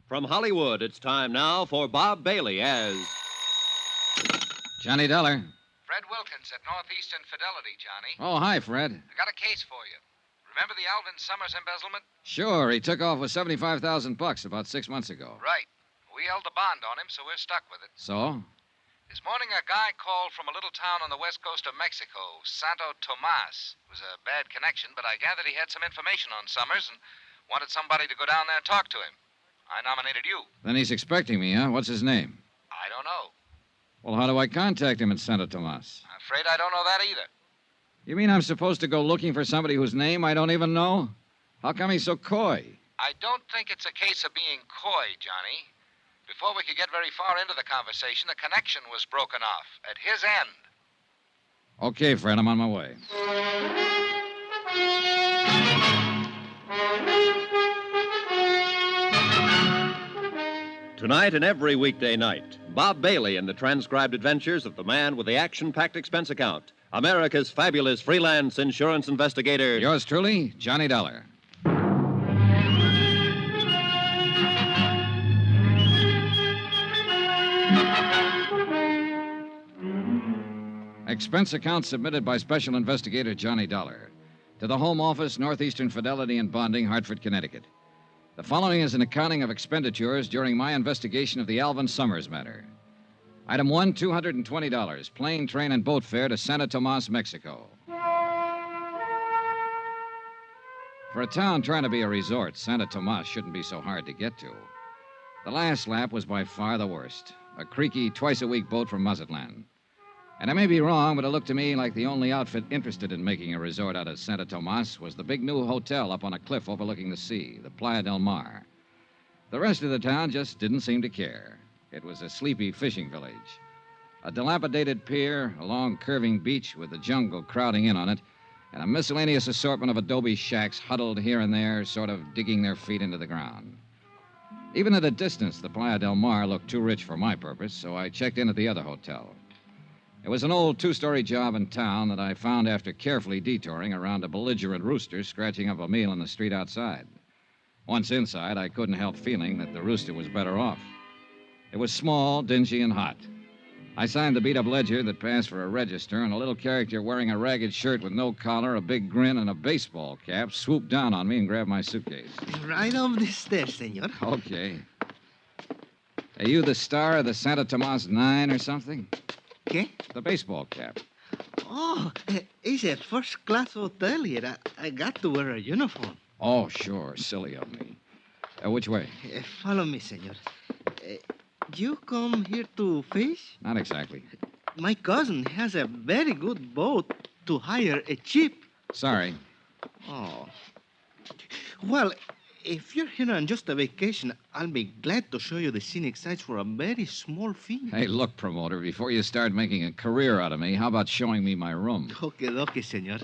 From Hollywood, it's time now for Bob Bailey as... Johnny Dollar. Fred Wilkins at Northeastern Fidelity, Johnny. Oh, hi, Fred. I got a case for you. Remember the Alvin Summers embezzlement? Sure, he took off with $75,000 about 6 months ago. Right. We held a bond on him, so we're stuck with it. So? This morning, a guy called from a little town on the west coast of Mexico, Santo Tomas. It was a bad connection, but I gathered he had some information on Summers and wanted somebody to go down there and talk to him. I nominated you. Then he's expecting me, huh? What's his name? I don't know. Well, how do I contact him in Santo Tomas? I'm afraid I don't know that either. You mean I'm supposed to go looking for somebody whose name I don't even know? How come he's so coy? I don't think it's a case of being coy, Johnny. Before we could get very far into the conversation, the connection was broken off at his end. Okay, Fred, I'm on my way. Tonight and every weekday night, Bob Bailey in the transcribed adventures of the man with the action-packed expense account, America's fabulous freelance insurance investigator. Yours truly, Johnny Dollar. Expense account submitted by Special Investigator Johnny Dollar to the Home Office, Northeastern Fidelity and Bonding, Hartford, Connecticut. The following is an accounting of expenditures during my investigation of the Alvin Summers matter. Item 1, $220, plane, train, and boat fare to Santo Tomas, Mexico. For a town trying to be a resort, Santo Tomas shouldn't be so hard to get to. The last lap was by far the worst. A creaky, twice-a-week boat from Mazatlan. And I may be wrong, but it looked to me like the only outfit interested in making a resort out of Santo Tomas was the big new hotel up on a cliff overlooking the sea, the Playa del Mar. The rest of the town just didn't seem to care. It was a sleepy fishing village. A dilapidated pier, a long curving beach with the jungle crowding in on it, and a miscellaneous assortment of adobe shacks huddled here and there, sort of digging their feet into the ground. Even at a distance, the Playa del Mar looked too rich for my purpose, so I checked in at the other hotel. It was an old two-story job in town that I found after carefully detouring around a belligerent rooster scratching up a meal in the street outside. Once inside, I couldn't help feeling that the rooster was better off. It was small, dingy, and hot. I signed the beat-up ledger that passed for a register, and a little character wearing a ragged shirt with no collar, a big grin, and a baseball cap swooped down on me and grabbed my suitcase. Right over the stairs, senor. Okay. Are you the star of the Santo Tomas 9 or something? ¿Qué? The baseball cap. Oh, it's a first-class hotel here. I got to wear a uniform. Oh, sure. Silly of me. Which way? Follow me, senor. You come here to fish? Not exactly. My cousin has a very good boat to hire a cheap. Sorry. Oh. Well, if you're here on just a vacation, I'll be glad to show you the scenic sights for a very small fee. Hey, look, promoter, before you start making a career out of me, how about showing me my room? Okay, senor.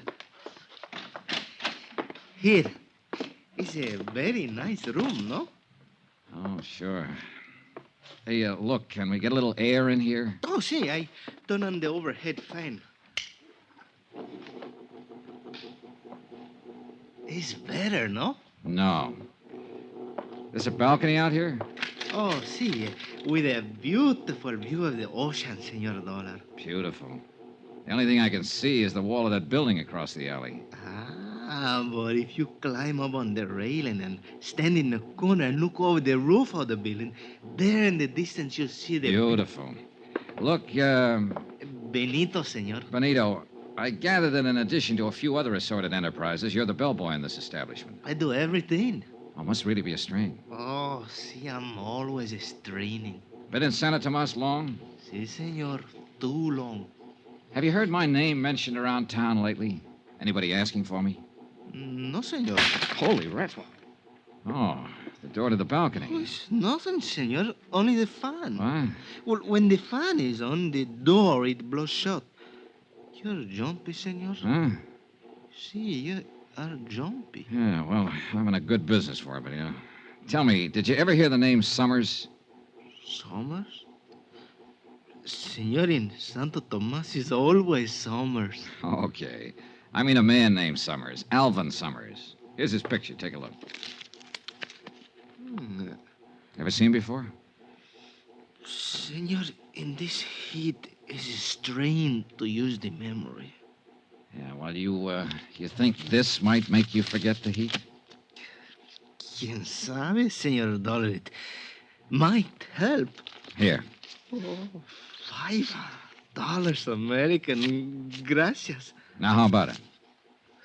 Here. It's a very nice room, no? Oh, sure. Hey, look, can we get a little air in here? Oh, see, I turn on the overhead fan. It's better, no? No. There's a balcony out here? Oh, see, with a beautiful view of the ocean, Senor Dollar. Beautiful. The only thing I can see is the wall of that building across the alley. But if you climb up on the railing and stand in the corner and look over the roof of the building, there in the distance you'll see the... Beautiful. Look, Benito, senor. Benito, I gather that in addition to a few other assorted enterprises, you're the bellboy in this establishment. I do everything. Oh, must really be a strain. Oh, see, I'm always straining. Been in Santo Tomas long? Si, senor. Too long. Have you heard my name mentioned around town lately? Anybody asking for me? No, senor. Holy rattle. Oh, the door to the balcony. Oh, it's nothing, senor. Only the fan. What? Well, when the fan is on, the door, it blows shut. You're jumpy, senor. Huh? See, you are jumpy. Yeah, well, I'm in a good business for it, but, Tell me, did you ever hear the name Summers? Summers? Senor, in Santo Tomas is always Summers. Okay. I mean a man named Summers, Alvin Summers. Here's his picture. Take a look. Have Ever seen him before? Senor, in this heat, it's strained to use the memory. Yeah, well, you think this might make you forget the heat? Quien sabe, Senor Dollar? It might help. Here. Oh, $5 American. Gracias. Now, how about it?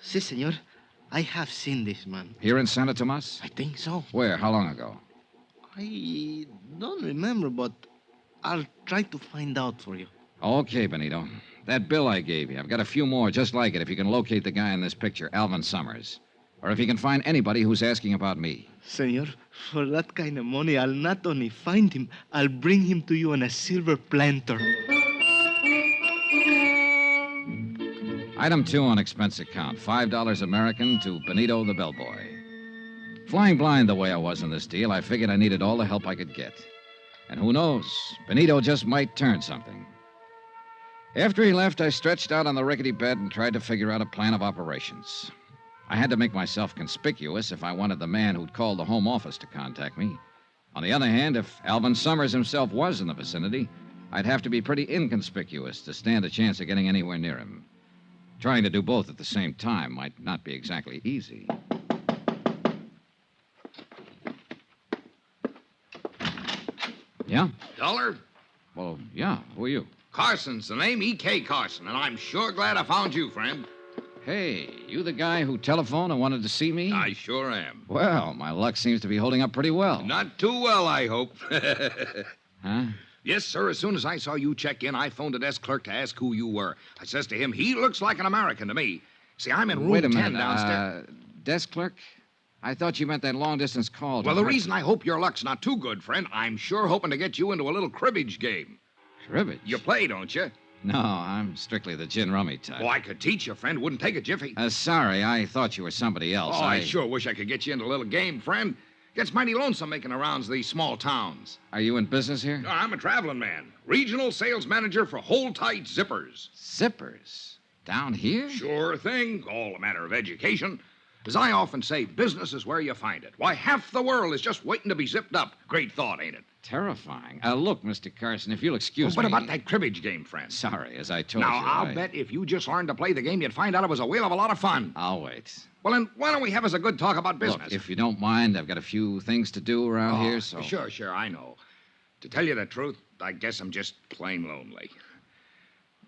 Si, senor. I have seen this man. Here in Santa Tomas? I think so. Where? How long ago? I don't remember, but I'll try to find out for you. Okay, Benito. That bill I gave you, I've got a few more just like it if you can locate the guy in this picture, Alvin Summers. Or if you can find anybody who's asking about me. Senor, for that kind of money, I'll not only find him, I'll bring him to you on a silver planter. Item 2 on expense account, $5 American to Benito the bellboy. Flying blind the way I was in this deal, I figured I needed all the help I could get. And who knows, Benito just might turn something. After he left, I stretched out on the rickety bed and tried to figure out a plan of operations. I had to make myself conspicuous if I wanted the man who'd called the home office to contact me. On the other hand, if Alvin Summers himself was in the vicinity, I'd have to be pretty inconspicuous to stand a chance of getting anywhere near him. Trying to do both at the same time might not be exactly easy. Yeah? Dollar? Well, yeah. Who are you? Carson's the name, E.K. Carson, and I'm sure glad I found you, friend. Hey, you the guy who telephoned and wanted to see me? I sure am. Well, my luck seems to be holding up pretty well. Not too well, I hope. Huh? Yes, sir. As soon as I saw you check in, I phoned the desk clerk to ask who you were. I says to him, he looks like an American to me. See, I'm in room Wait a 10 minute. downstairs. Desk clerk? I thought you meant that long-distance call. Well, the reason I hope your luck's not too good, friend, I'm sure hoping to get you into a little cribbage game. Cribbage? You play, don't you? No, I'm strictly the gin rummy type. Oh, I could teach you, friend. Wouldn't take a jiffy. Sorry, I thought you were somebody else. Oh, I sure wish I could get you into a little game, friend. Gets mighty lonesome making the rounds of these small towns. Are you in business here? No, I'm a traveling man. Regional sales manager for Hold-Tight Zippers. Zippers? Down here? Sure thing. All a matter of education. As I often say, business is where you find it. Why, half the world is just waiting to be zipped up. Great thought, ain't it? Terrifying. Look, Mr. Carson, if you'll excuse What me... about that cribbage game, friend? Sorry, as I told Now, you, I'll bet if you just learned to play the game, you'd find out it was a whale of a lot of fun. I'll wait. Well, then, why don't we have us a good talk about business? Look, if you don't mind, I've got a few things to do around here, so... Sure, I know. To tell you the truth, I guess I'm just plain lonely.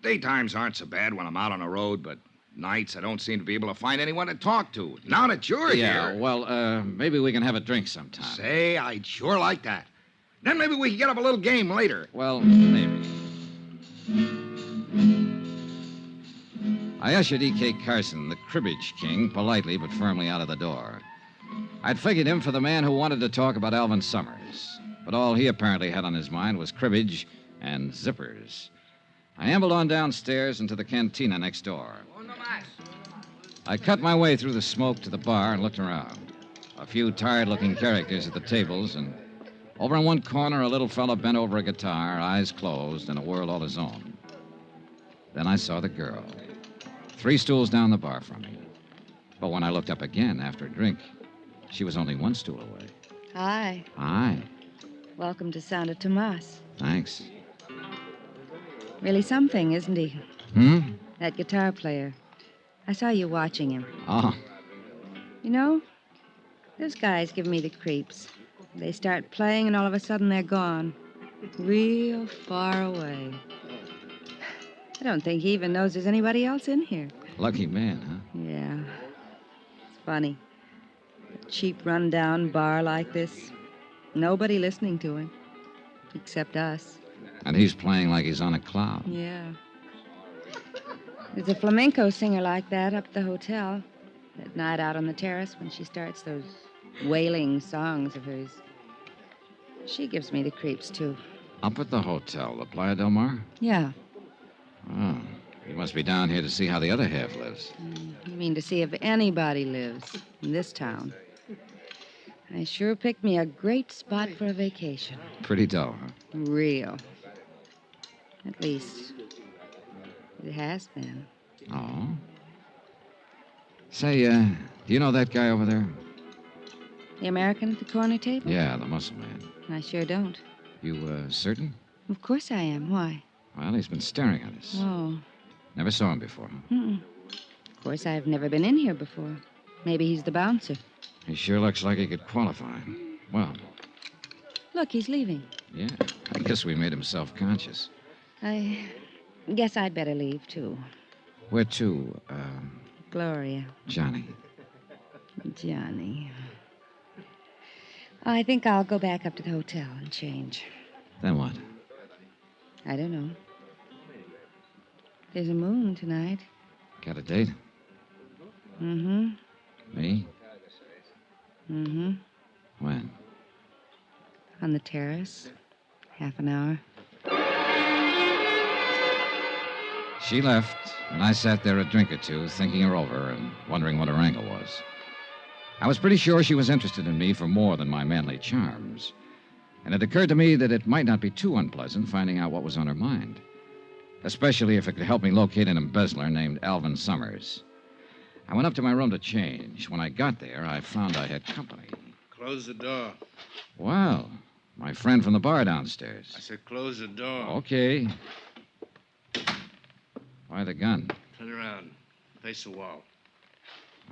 Daytimes aren't so bad when I'm out on the road, but nights I don't seem to be able to find anyone to talk to. Now that you're Yeah, here... well, maybe we can have a drink sometime. Say, I'd sure like that. Then maybe we can get up a little game later. Well, maybe. I ushered E.K. Carson, the cribbage king, politely but firmly out of the door. I'd figured him for the man who wanted to talk about Alvin Summers, but all he apparently had on his mind was cribbage and zippers. I ambled on downstairs into the cantina next door. I cut my way through the smoke to the bar and looked around. A few tired-looking characters at the tables, and over in one corner, a little fellow bent over a guitar, eyes closed, in a world all his own. Then I saw the girl, 3 stools down the bar from me. But when I looked up again after a drink, she was only 1 stool away. Hi. Hi. Welcome to Santa Tomas. Thanks. Really something, isn't he? That guitar player. I saw you watching him. Oh, You know, those guys give me the creeps. They start playing, and all of a sudden they're gone. Real far away. I don't think he even knows there's anybody else in here. lucky man, huh? Yeah. It's funny. A cheap, run-down bar like this. Nobody listening to him. Except us. And he's playing like he's on a cloud. Yeah. There's a flamenco singer like that up at the hotel. At night out on the terrace when she starts those wailing songs of hers. She gives me the creeps, too. Up at the hotel, the Playa del Mar? Yeah. Oh, you must be down here to see how the other half lives. You mean to see if anybody lives in this town. I sure picked me a great spot for a vacation. Pretty dull, huh? Real. At least, it has been. Oh? Say, do you know that guy over there? The American at the corner table? Yeah, the muscle man. I sure don't. You, certain? Of course I am. Why? Well, he's been staring at us. Oh. Never saw him before. Mm-mm. Of course, I've never been in here before. Maybe he's the bouncer. He sure looks like he could qualify. Well, Look, he's leaving. yeah, I guess we made him self-conscious. I guess I'd better leave, too. Where to? Gloria. Johnny. Johnny. I think I'll go back up to the hotel and change. Then what? I don't know. There's a moon tonight. Got a date? Mm-hmm. Me? Mm-hmm. When? On the terrace. Half an hour. She left, and I sat there a drink or two, thinking her over and wondering what her angle was. I was pretty sure she was interested in me for more than my manly charms. And it occurred to me that it might not be too unpleasant finding out what was on her mind. Especially if it could help me locate an embezzler named Alvin Summers. I went up to my room to change. When I got there, I found I had company. Close the door. Well, my friend from the bar I downstairs. said close the door. Okay. Why the gun? Turn around. Face the wall.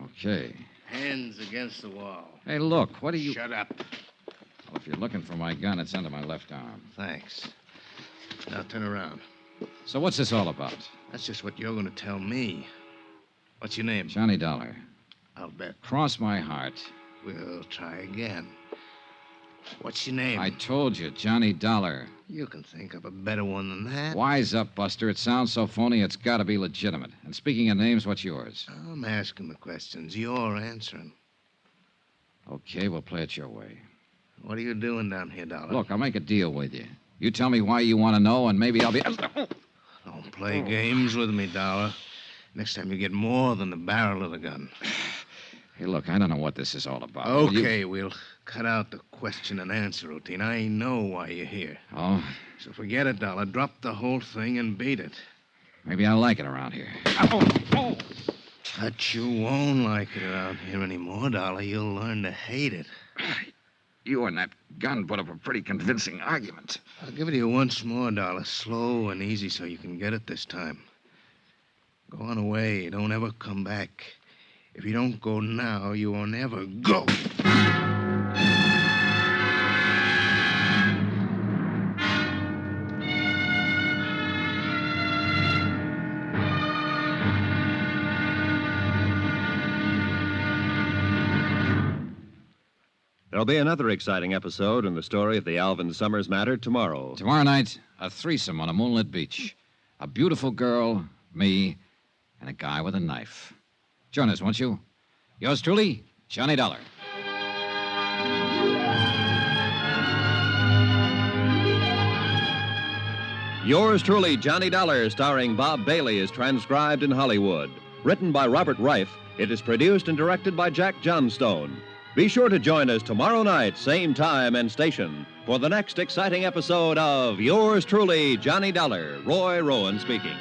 Okay. Hands against the wall. Hey, look, what are you... Shut up. Well, if you're looking for my gun, it's under my left arm. Thanks. Now turn around. So what's this all about? That's just what you're going to tell me. What's your name? Johnny Dollar. I'll bet. Cross my heart. We'll try again. What's your name? I told you, Johnny Dollar. You can think of a better one than that. Wise up, Buster. It sounds so phony, it's got to be legitimate. And speaking of names, what's yours? I'm asking the questions. You're answering. Okay, we'll play it your way. What are you doing down here, Dollar? Look, I'll make a deal with you. You tell me why you want to know, and maybe I'll be... Don't play games with me, Dollar. Next time you get more than the barrel of the gun. Hey, look, I don't know what this is all about. Okay, we'll cut out the question and answer routine. I know why you're here. Oh, So forget it, Dollar. Drop the whole thing and beat it. maybe I like it around here. But you won't like it around here anymore, Dollar. You'll learn to hate it. You and that gun put up a pretty convincing argument. I'll give it to you once more, Dollar. Slow and easy so you can get it this time. Go on away. Don't ever come back. If you don't go now, you won't ever go. There'll be another exciting episode in the story of the Alvin Summers matter tomorrow. Tomorrow night, a threesome on a moonlit beach. A beautiful girl, me, and a guy with a knife. Join us, won't you? Yours truly, Johnny Dollar. Yours truly, Johnny Dollar, starring Bob Bailey, is transcribed in Hollywood. Written by Robert Reif, it is produced and directed by Jack Johnstone. Be sure to join us tomorrow night, same time and station, for the next exciting episode of Yours truly, Johnny Dollar. Roy Rowan speaking.